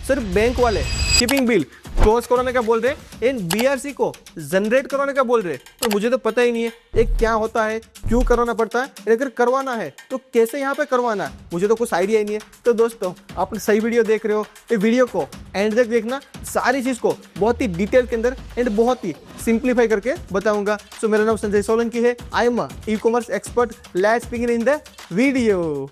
सिर्फ बैंक वाले shipping bill close कराने का बोल रहे, इन बीआरसी को जनरेट करवाने का बोल रहे। तो मुझे तो पता ही नहीं है एक क्या होता है, क्यों करवाना पड़ता है, अगर करवाना है तो कैसे यहाँ पे करवाना है, मुझे तो कुछ आइडिया ही नहीं है। तो दोस्तों आप सही वीडियो देख रहे हो, ये वीडियो को एंड तक देखना, सारी चीज़ को बहुत ही डिटेल के अंदर एंड बहुत ही सिंप्लीफाई करके बताऊंगा। सो मेरा नाम संजय सोलंकी है, I am e commerce expert. Let's begin in the video.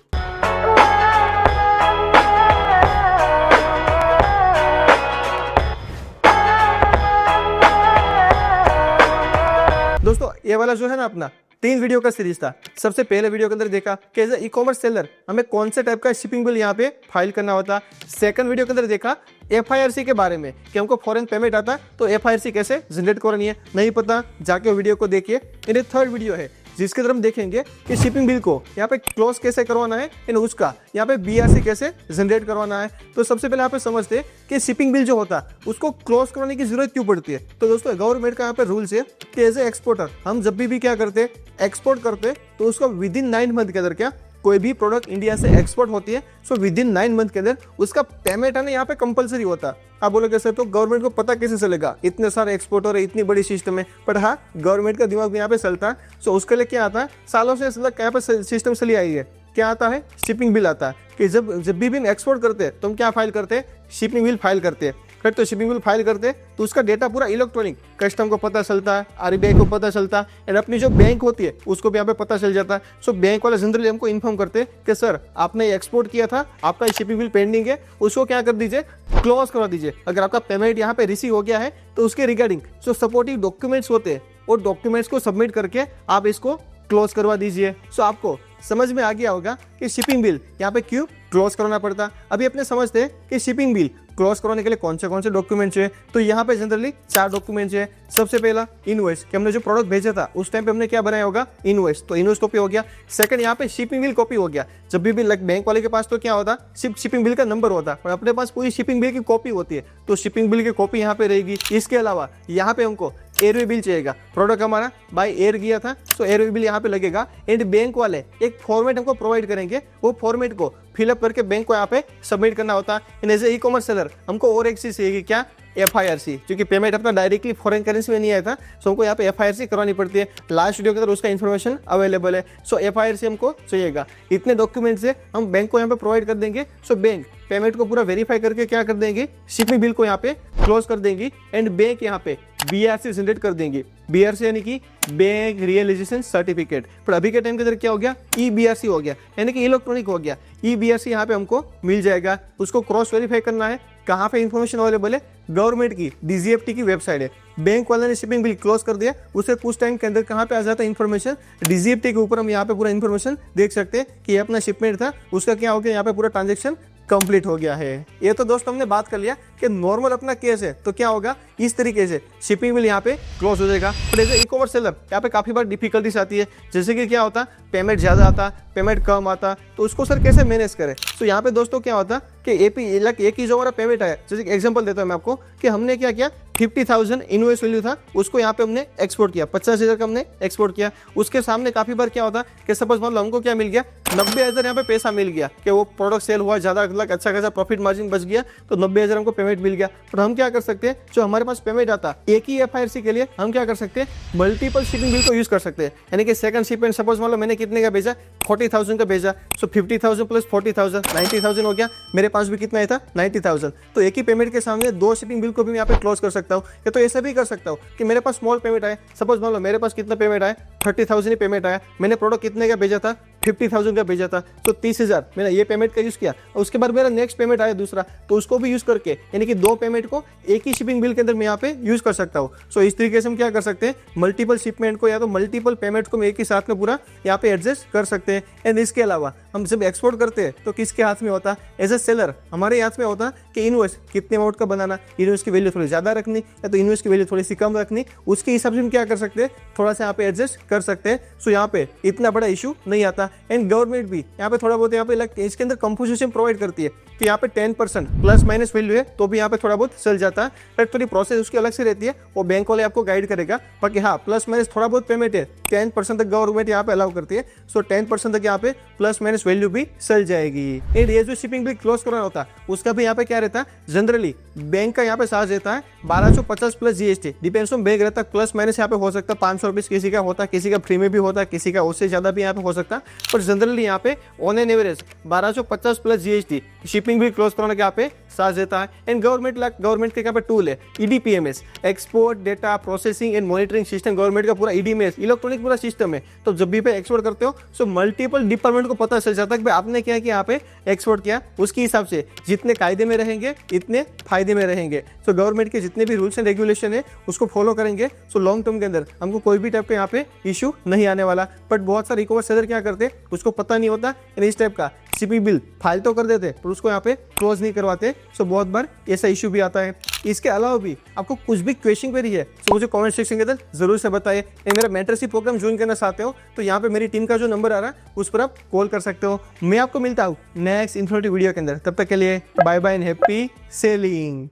दोस्तों ये वाला जो है ना अपना 3 वीडियो का सीरीज था। सबसे पहले वीडियो के अंदर देखा कि एज ई कॉमर्स सेलर हमें कौन से टाइप का शिपिंग बिल यहाँ पे फाइल करना होता। सेकंड वीडियो के अंदर देखा FIRC के बारे में कि हमको फॉरेन पेमेंट आता तो FIRC कैसे जनरेट करनी है, नहीं पता जाके वो वीडियो को देखिए। ये थर्ड वीडियो है जिसके अंदर हम देखेंगे कि शिपिंग बिल को यहाँ पे क्लोज कैसे करवाना है, इन उसका यहाँ पे BRC कैसे जनरेट करवाना है। तो सबसे पहले यहाँ पे समझते हैं कि शिपिंग बिल जो होता है उसको क्लोज करवाने की जरूरत क्यों पड़ती है। तो दोस्तों गवर्नमेंट का यहाँ पे रूल्स है कि एज ए एक्सपोर्टर हम जब भी क्या करते हैं, एक्सपोर्ट करते हैं, तो उसको विद इन 9 मंथ के अंदर क्या कोई भी प्रोडक्ट इंडिया से एक्सपोर्ट होती है, सो विद इन 9 मंथ के अंदर उसका पेमेंट आना यहाँ पे कंपलसरी होता है। आप बोलोगे सर तो गवर्नमेंट को पता कैसे चलेगा, इतने सारे एक्सपोर्टर है, इतनी बड़ी सिस्टम है। पर हाँ, गवर्नमेंट का दिमाग यहाँ पे चलता है। सो उसके लिए क्या आता है, सालों से यहाँ पे सिस्टम चली आई है। क्या आता है, शिपिंग बिल आता है कि जब भी हम एक्सपोर्ट करते हैं तो हम क्या फाइल करते हैं, शिपिंग बिल फाइल करते हैं। फिर तो शिपिंग बिल फाइल करते हैं तो उसका डेटा पूरा इलेक्ट्रॉनिक कस्टम को पता चलता है, RBI को पता चलता है, एंड अपनी जो बैंक होती है उसको भी यहाँ पे पता चल जाता है। सो बैंक वाले जनरली हमको इन्फॉर्म करते हैं कि सर आपने एक्सपोर्ट किया था, आपका शिपिंग बिल पेंडिंग है, उसको क्या कर दीजिए, क्लोज करवा दीजिए। अगर आपका पेमेंट यहाँ पे रिसीव हो गया है तो उसके रिगार्डिंग जो सपोर्टिव डॉक्यूमेंट्स होते हैं वो डॉक्यूमेंट्स को सबमिट करके आप इसको क्लोज करवा दीजिए। सो आपको समझ में आ गया होगा कि शिपिंग बिल यहाँ पे क्यों क्लोज करवाना पड़ता। अभी अपने समझते हैं कि शिपिंग बिल क्लोज करवाने के लिए कौन से डॉक्यूमेंट्स है। तो यहाँ पे जनरली 4 डॉक्यूमेंट्स है। सबसे पहला इनवॉइस, कि हमने जो प्रोडक्ट भेजा था उस टाइम पे हमने क्या बनाया होगा, इनवॉइस, तो इनवॉइस कॉपी हो गया। सेकंड यहाँ पे शिपिंग बिल कॉपी हो गया। जब भी बैंक वाले के पास तो क्या होता, शिपिंग बिल का नंबर होता, और अपने पास पूरी शिपिंग बिल की कॉपी होती है, तो शिपिंग बिल की कॉपी यहाँ पे रहेगी। इसके अलावा यहाँ पे हमको एयरवे बिल चाहिएगा, प्रोडक्ट हमारा बाय एयर गया था, सो एयरवे बिल यहाँ पे लगेगा। एंड बैंक वाले एक फॉर्मेट हमको प्रोवाइड करेंगे, वो फॉर्मेट को फिलअप करके बैंक को यहाँ पे सबमिट करना होता है। As a e commerce seller हमको और एक चीज चाहिए, क्या, FIRC, क्योंकि पेमेंट अपना डायरेक्टली फॉरेन करेंसी में नहीं आया था, सो हमको यहाँ पे FIRC करवानी पड़ती है। लास्ट वीडियो के अंदर उसका इन्फॉर्मेशन अवेलेबल है। सो FIRC हमको चाहिएगा। इतने डॉक्यूमेंट्स से हम बैंक को यहाँ पे प्रोवाइड कर देंगे। सो बैंक पेमेंट को पूरा वेरीफाई करके क्या कर देंगे, शिपिंग बिल को यहाँ पे क्लोज कर देंगी, एंड बैंक यहाँ पे BRC जनरेट कर देंगे। BRC यानी कि बैंक रियलाइजेशन सर्टिफिकेट। पर अभी के टाइम के अंदर क्या हो गया, EBRC हो गया, यानी कि इलेक्ट्रॉनिक हो गया। EBRC यहाँ पे हमको मिल जाएगा। उसको क्रॉस वेरीफाई करना है, कहाँ पे इन्फॉर्मेशन अवेलेबल है, गवर्नमेंट की DGFT की वेबसाइट है। बैंक वाले ने शिपिंग बिल क्लोज कर दिया, उसे कुछ टाइम के अंदर कहाँ पे आ जाता है इन्फॉर्मेशन, DGFT के ऊपर हम यहाँ पे पूरा इन्फॉर्मेशन देख सकते हैं कि ये अपना शिपमेंट था, उसका क्या हो गया, यहाँ पे पूरा ट्रांजेक्शन कंप्लीट हो गया है। ये तो दोस्तों हमने बात कर लिया कि नॉर्मल अपना केस है तो क्या होगा, इस तरीके से शिपिंग बिल यहाँ पे क्लोज हो जाएगा। पर as a e commerce seller यहाँ पे काफी बार डिफिकल्टीज आती है, जैसे कि क्या होता, पेमेंट ज्यादा आता, पेमेंट कम आता, तो उसको सर कैसे मैनेज करें। तो यहाँ पे दोस्तों क्या होता कि एक ही जो हमारा पेमेंट आया, जैसे एग्जांपल देता हूँ मैं आपको कि हमने क्या किया, 50,000 इनवॉइस वैल्यू था, उसको यहाँ पे हमने एक्सपोर्ट किया, 50,000 का हमने एक्सपोर्ट किया। उसके सामने काफी बार क्या होता कि सपोज मान लो हमको क्या मिल गया, 90,000 यहाँ पे पैसा मिल गया कि वो प्रोडक्ट सेल हुआ, ज्यादा अच्छा खासा प्रॉफिट मार्जिन बच गया, तो 90,000 हमको पेमेंट मिल गया। तो हम क्या कर सकते हैं, जो हमारे पास पेमेंट आता एक ही FIRC के लिए हम क्या कर सकते हैं, मल्टीपल शिपिंग बिल को यूज कर सकते हैं। यानी कि सेकंड शिपमेंट सपोज मान लो मैंने कितने का भेजा, 40,000 का भेजा, सो 50,000 प्लस 40,000 90,000 हो गया। मेरे पास भी कितना था, 90,000। तो एक ही पेमेंट के सामने 2 शिपिंग बिल को भी मैं यहाँ पे क्लोज कर सकता हूँ। या तो ऐसा भी कर सकता हूँ कि मेरे पास स्मॉल पेमेंट आया, सपोज मान लो मेरे पास कितना पेमेंट आया, 30,000 ही पेमेंट आया, मैंने प्रोडक्ट कितने का भेजा था, 50,000 का भेजा था, तो 30,000 मैंने ये पेमेंट का यूज किया। और उसके बाद मेरा नेक्स्ट पेमेंट आया दूसरा, तो उसको भी यूज करके, यानी कि 2 पेमेंट को एक ही शिपिंग बिल के अंदर मैं यहाँ पे यूज कर सकता हूँ। सो इस तरीके से हम क्या कर सकते हैं, मल्टीपल शिपमेंट को या तो मल्टीपल पेमेंट को एक ही साथ में पूरा यहाँ पे एडजस्ट कर सकते हैं। एंड इसके अलावा हम जब एक्सपोर्ट करते हैं तो किसके हाथ में होता है, एज ए सेलर हमारे हाथ में होता है कि इनवॉइस कितने अमाउंट का बनाना, इनवॉइस की वैल्यू थोड़ी ज्यादा रखनी या तो इनवॉइस की वैल्यू थोड़ी सी कम रखनी, उसके हिसाब से हम क्या कर सकते हैं, थोड़ा सा यहाँ पे एडजस्ट कर सकते हैं। सो यहाँ पे इतना बड़ा इशू नहीं आता। एंड गवर्नमेंट भी यहाँ पे थोड़ा बहुत यहाँ पे इसके अंदर कंपोजिशन प्रोवाइड करती है कि यहाँ पे 10% प्लस माइनस वैल्यू है तो भी यहाँ पे थोड़ा बहुत चल जाता है, बट थोड़ी प्रोसेस उसकी अलग से रहती है, वो बैंक वाले आपको गाइड करेगा। बाकी हाँ, प्लस माइनस थोड़ा बहुत पेमेंट है, 10% तक गवर्नमेंट यहाँ पे अलाउ करती है, सो 10% तक यहाँ पे प्लस माइनस वैल्यू भी चल जाएगी। एंड ये जो शिपिंग बिल क्लोज करना होता है उसका भी यहाँ पे क्या रहता है, जनरली बैंक का यहाँ पे चार्ज रहता है 1250 plus GST, depends on bank रहता है, प्लस माइनस यहाँ पे हो सकता है 500 रुपीज किसी का होता है, किसी का फ्री में भी होता है, किसी का उससे ज्यादा भी यहाँ पे हो सकता है, पर जनरली यहाँ पे on an average 1250 plus GST shipping bill close कराने के यहाँ पे चार्ज देता है। एंड गवर्नमेंट के यहाँ पे टूल है EDPMS, export data processing and monitoring system, government का पूरा ईडीएमएस इलेक्ट्रॉनिक पूरा सिस्टम है। तो जब भी पे एक्सपोर्ट करते हो सो मल्टीपल डिपार्टमेंट को पता चल जाता है कि भाई आपने क्या किया, यहाँ पे एक्सपोर्ट किया, उसके हिसाब से जितने कायदे में रहेंगे इतने फायदे में रहेंगे। सो गवर्नमेंट के जितने भी रूल्स एंड रेगुलेशन है उसको फॉलो करेंगे, सो लॉन्ग टर्म के अंदर हमको कोई भी टाइप का यहाँ पे इशू नहीं आने वाला। बट बहुत सारे ई-कॉमर्स सेलर क्या करते हैं, उसको पता नहीं होता, इस टाइप का शिपिंग बिल फाइल तो कर देते पर उसको यहाँ पे क्लोज नहीं करवाते, सो बहुत बार ऐसा इशू भी आता है। इसके अलावा भी आपको कुछ भी क्वेश्चन क्वेरी है तो मुझे कमेंट सेक्शन के अंदर जरूर से बताइए। मेरा मेंटरशिप प्रोग्राम ज्वाइन करना चाहते हो तो यहाँ पे मेरी टीम का जो नंबर आ रहा है उस पर आप कॉल कर सकते हो। मैं आपको मिलता हूँ नेक्स्ट इन्फॉर्मेटिव वीडियो के अंदर, तब तक के लिए bye bye and happy selling.